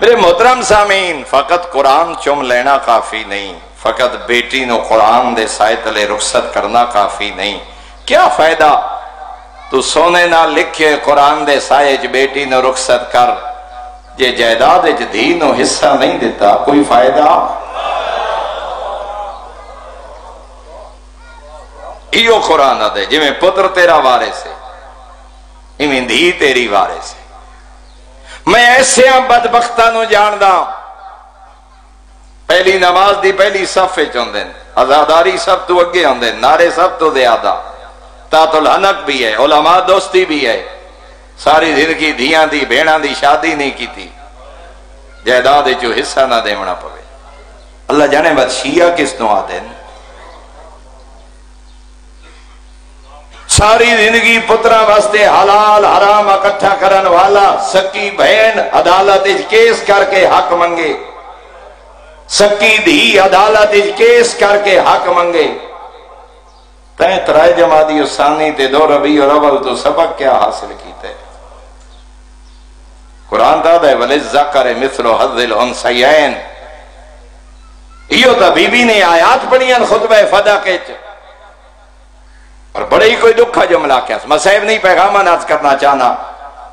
میرے محترم سامعین، فقط قرآن چم لینا کافی نہیں، فقط بیٹی نو قرآن دے سائے تلے رخصت کرنا کافی نہیں۔ کیا فائدہ تو سونے نہ لکھے قرآن دے سائے چ بیٹی نو رخصت کر، جے جائیداد وچ دھی نو حصہ نہیں دیتا کوئی فائدہ؟ ایو قرآن دے جی میں پتر تیرا وارث ہے، ایویں دھی تیری وارث ہے۔ میں ایسے بدبختاں نو جاندا، پہلی نماز دی پہلی صف وچ ہوندے، عزاداری سب تو اگے ہوندے، نعرے سب تو زیادہ، تات الحنق بھی ہے، علماء دوستی بھی ہے، ساری زندگی دھیاں دی بھیڑاں دی شادی نہیں کیتی، جائیداد جو حصہ نہ دیونا پوے۔ اللہ جانے بات شیعہ کس نو آدھے، ساری زندگی پترہ واسطے حلال حرام اکٹھا کرن والا، سکی بہن عدالت کیس کر کے حق منگے، سکی دھی عدالت کیس کر کے حق منگے، تین ترائے جمادی الثانی تے دو ربیع الاول تو سبق کیا حاصل کیتے؟ قرآن دادا ہے وَلِلذَّكَرِ مِثْلُ حَظِّ الْأُنثَيَيْنِ۔ یہ تو بی بی نے آیات پڑھی ہیں خطبہ فدا کے اور بڑے ہی کوئی دکھا جملہ کیا مسائب نہیں پیغامہ ناز کرنا چاہنا،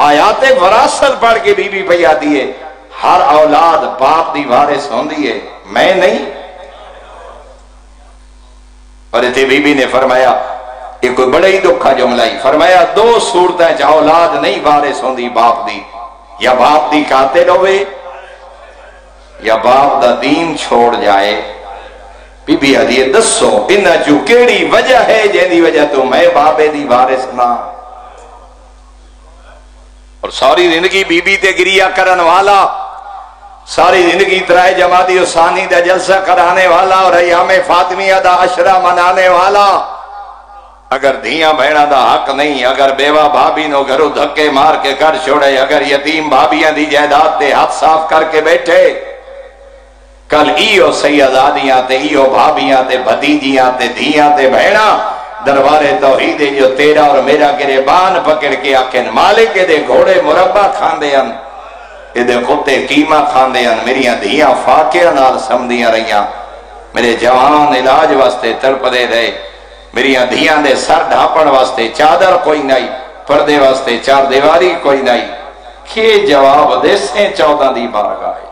آیات وراثت پڑھ کے بی بی پیا دیئے، ہر اولاد باپ دی وارث ہوں دیئے، میں نہیں۔ اور اتنے بی بی نے فرمایا، یہ کوئی بڑے ہی دکھا جملہ ہی، فرمایا دو صورتیں چاہ اولاد نہیں وارث ہوں دی باپ دی، یا باپ دی قاتل ہوئے یا باپ دا دین چھوڑ جائے۔ بی بی آدھی دسو انہا جو کیڑی وجہ ہے جن دی وجہ تو میں بابے دی وارث نہ، اور ساری زندگی بی بی تے گریہ کرن والا، ساری زندگی ترائے جمادی الثانی دا جلسہ کرانے والا اور ایام فاطمیہ دا عشرہ منانے والا، اگر دھیاں بہنہ دا حق نہیں، اگر بیوہ بھابی نو گھرو دھکے مار کے کر چھوڑے، اگر یتیم بھابیاں دی جائیداد تے ہاتھ صاف کر کے بیٹھے، کل ایو سیدادیاں تے ایو بھابیاں تے بھتیجیاں تے دھیاں تے بہنہ دربار توحید جو تیرا اور میرا گریبان پکڑ کے آکھن مالک دے گھوڑے مربع کھاندے ہیں، دے کتے قیمہ کھاندے ہیں، میریاں دھیاں فاقیہ نال سمدیاں رہیاں، میرے جوان علاج واسطے تڑپ دے رہے، میریاں دھیاں دے سر ڈھاپن واسطے چادر کوئی نہیں، پردے واسطے چار دیواری کوئی نہیں، کھے جواب دے سیں 14 دی بارگاہ۔